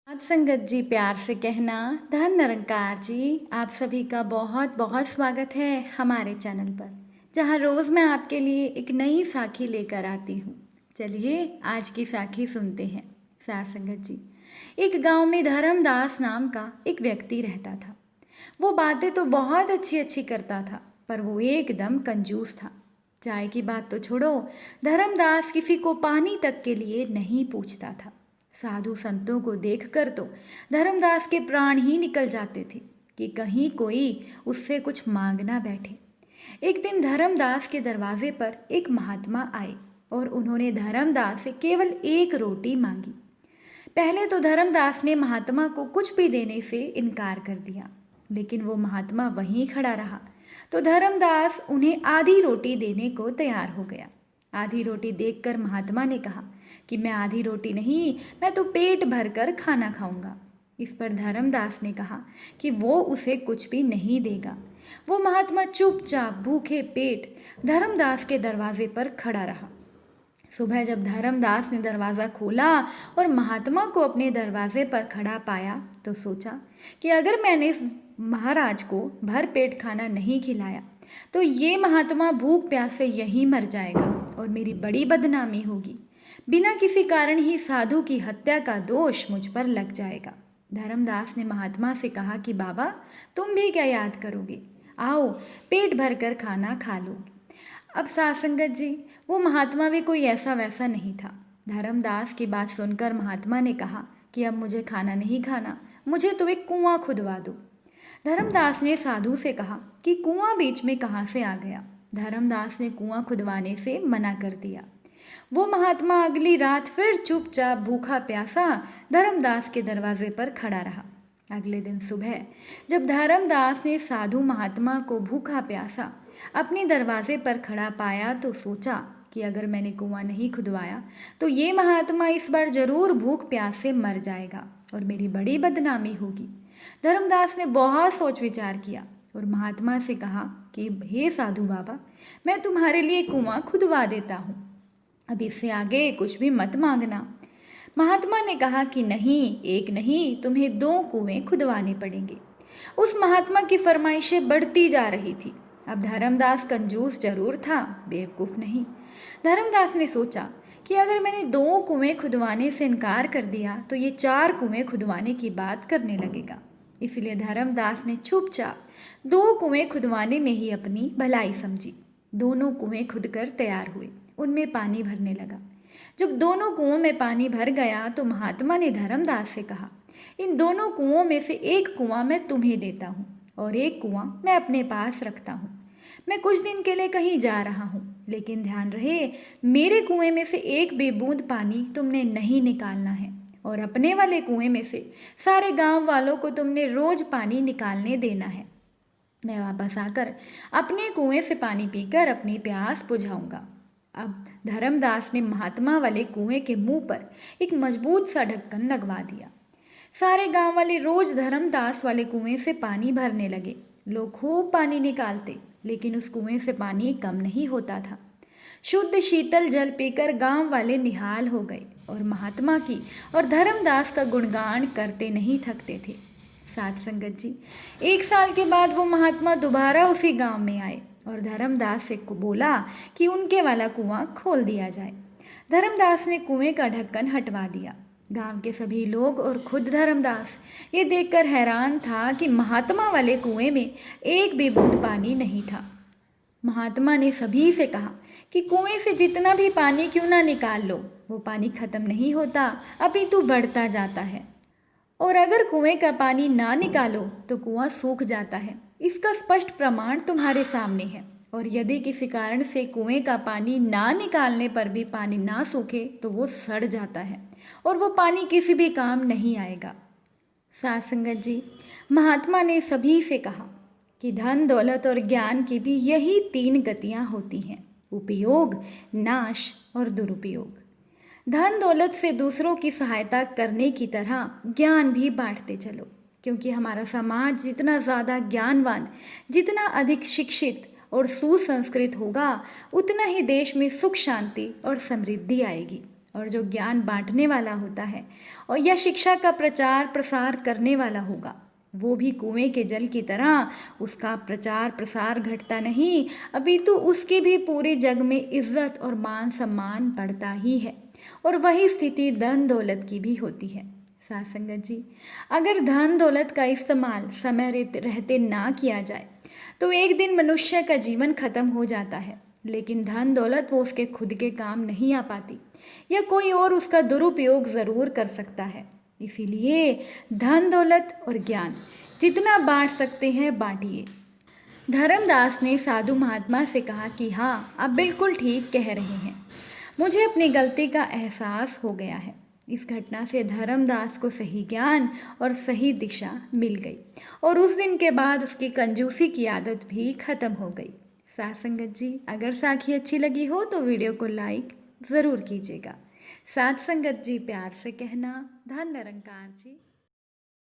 साध संगत जी, प्यार से कहना धन निरंकार जी। आप सभी का बहुत बहुत स्वागत है हमारे चैनल पर, जहां रोज़ मैं आपके लिए एक नई साखी लेकर आती हूँ। चलिए आज की साखी सुनते हैं। साध संगत जी, एक गांव में धर्मदास नाम का एक व्यक्ति रहता था। वो बातें तो बहुत अच्छी अच्छी करता था, पर वो एकदम कंजूस था। चाय की बात तो छोड़ो, धर्मदास किसी को पानी तक के लिए नहीं पूछता था। साधु संतों को देखकर तो धर्मदास के प्राण ही निकल जाते थे कि कहीं कोई उससे कुछ मांग ना बैठे। एक दिन धर्मदास के दरवाजे पर एक महात्मा आए और उन्होंने धर्मदास से केवल एक रोटी मांगी। पहले तो धर्मदास ने महात्मा को कुछ भी देने से इनकार कर दिया, लेकिन वो महात्मा वहीं खड़ा रहा तो धर्मदास उन्हें आधी रोटी देने को तैयार हो गया। आधी रोटी देखकर महात्मा ने कहा कि मैं आधी रोटी नहीं, मैं तो पेट भरकर खाना खाऊंगा। इस पर धर्मदास ने कहा कि वो उसे कुछ भी नहीं देगा। वो महात्मा चुपचाप भूखे पेट धर्मदास के दरवाजे पर खड़ा रहा। सुबह जब धर्मदास ने दरवाज़ा खोला और महात्मा को अपने दरवाजे पर खड़ा पाया तो सोचा कि अगर मैंने इस महाराज को भर पेट खाना नहीं खिलाया तो ये महात्मा भूख प्यास से यहीं मर जाएगा और मेरी बड़ी बदनामी होगी। बिना किसी कारण ही साधु की हत्या का दोष मुझ पर लग जाएगा। धर्मदास ने महात्मा से कहा कि बाबा, तुम भी क्या याद करोगे, आओ पेट भर कर खाना खा लो। अब साध संगत जी, वो महात्मा भी कोई ऐसा वैसा नहीं था। धर्मदास की बात सुनकर महात्मा ने कहा कि अब मुझे खाना नहीं खाना, मुझे तो एक कुआं खुदवा दो। धर्मदास ने साधु से कहा कि कुआं बीच में कहाँ से आ गया। धर्मदास ने कुआं खुदवाने से मना कर दिया। वो महात्मा अगली रात फिर चुपचाप भूखा प्यासा धर्मदास के दरवाजे पर खड़ा रहा। अगले दिन सुबह जब धर्मदास ने साधु महात्मा को भूखा प्यासा अपने दरवाजे पर खड़ा पाया तो सोचा कि अगर मैंने कुआं नहीं खुदवाया तो ये महात्मा इस बार जरूर भूख प्यास से मर जाएगा और मेरी बड़ी बदनामी होगी। धर्मदास ने बहुत सोच विचार किया और महात्मा से कहा कि हे साधु बाबा, मैं तुम्हारे लिए कुआं खुदवा देता हूँ, अब इससे आगे कुछ भी मत मांगना। महात्मा ने कहा कि नहीं, एक नहीं, तुम्हें 2 कुएं खुदवाने पड़ेंगे। उस महात्मा की फरमाइशें बढ़ती जा रही थी। अब धर्मदास कंजूस जरूर था, बेवकूफ़ नहीं। धर्मदास ने सोचा कि अगर मैंने 2 कुएं खुदवाने से इनकार कर दिया तो ये 4 कुएं खुदवाने की बात करने लगेगा। इसलिए धर्मदास ने चुपचाप 2 कुएं खुदवाने में ही अपनी भलाई समझी। दोनों कुएं खुदकर तैयार हुए, उनमें पानी भरने लगा। जब दोनों कुओं में पानी भर गया तो महात्मा ने धर्मदास से कहा, इन दोनों कुओं में से एक कुआं मैं तुम्हें देता हूँ और एक कुआं मैं अपने पास रखता हूँ। मैं कुछ दिन के लिए कहीं जा रहा हूँ, लेकिन ध्यान रहे मेरे कुएं में से एक भी बूंद पानी तुमने नहीं निकालना है और अपने वाले कुएं में से सारे गांव वालों को तुमने रोज पानी निकालने देना है। मैं वापस आकर अपने कुएं से पानी पीकर अपनी प्यास बुझाऊंगा। अब धर्मदास ने महात्मा वाले कुएं के मुंह पर एक मजबूत सा ढक्कन लगवा दिया। सारे गांव वाले रोज धर्मदास वाले कुएं से पानी भरने लगे। लोग खूब पानी निकालते, लेकिन उस कुएं से पानी कम नहीं होता था। शुद्ध शीतल जल पीकर गांव वाले निहाल हो गए और महात्मा की और धर्मदास का गुणगान करते नहीं थकते थे। साध संगत जी, 1 साल के बाद वो महात्मा दोबारा उसी गांव में आए और धर्मदास से को बोला कि उनके वाला कुआं खोल दिया जाए। धर्मदास ने कुएं का ढक्कन हटवा दिया। गांव के सभी लोग और खुद धर्मदास ये देखकर हैरान था कि महात्मा वाले कुएं में एक भी बूंद पानी नहीं था। महात्मा ने सभी से कहा कि कुएं से जितना भी पानी क्यों ना निकाल लो, वो पानी खत्म नहीं होता, अपितु बढ़ता जाता है, और अगर कुएं का पानी ना निकालो तो कुआं सूख जाता है। इसका स्पष्ट प्रमाण तुम्हारे सामने है, और यदि किसी कारण से कुएं का पानी ना निकालने पर भी पानी ना सूखे तो वो सड़ जाता है और वो पानी किसी भी काम नहीं आएगा। साध संगत जी, महात्मा ने सभी से कहा कि धन दौलत और ज्ञान की भी यही 3 गतियाँ होती हैं, उपयोग, नाश और दुरुपयोग। धन दौलत से दूसरों की सहायता करने की तरह ज्ञान भी बांटते चलो, क्योंकि हमारा समाज जितना ज़्यादा ज्ञानवान, जितना अधिक शिक्षित और सुसंस्कृत होगा, उतना ही देश में सुख शांति और समृद्धि आएगी और जो ज्ञान बांटने वाला होता है और या शिक्षा का प्रचार प्रसार करने वाला होगा, वो भी कुएं के जल की तरह उसका प्रचार प्रसार घटता नहीं, अपितु उसकी भी पूरे जग में इज्जत और मान सम्मान बढ़ता ही है। और वही स्थिति धन दौलत की भी होती है। साथ संगत जी, अगर धन दौलत का इस्तेमाल समय रहते ना किया जाए तो एक दिन मनुष्य का जीवन खत्म हो जाता है, लेकिन धन दौलत वो उसके खुद के काम नहीं आ पाती या कोई और उसका दुरुपयोग ज़रूर कर सकता है। इसीलिए धन दौलत और ज्ञान जितना बांट सकते हैं बांटिए। धर्मदास ने साधु महात्मा से कहा कि हाँ, आप बिल्कुल ठीक कह रहे हैं, मुझे अपनी गलती का एहसास हो गया है। इस घटना से धर्मदास को सही ज्ञान और सही दिशा मिल गई और उस दिन के बाद उसकी कंजूसी की आदत भी खत्म हो गई। साथ संगत जी, अगर साखी अच्छी लगी हो तो वीडियो को लाइक ज़रूर कीजिएगा। साथ संगत जी, प्यार से कहना, धन निरंकार जी।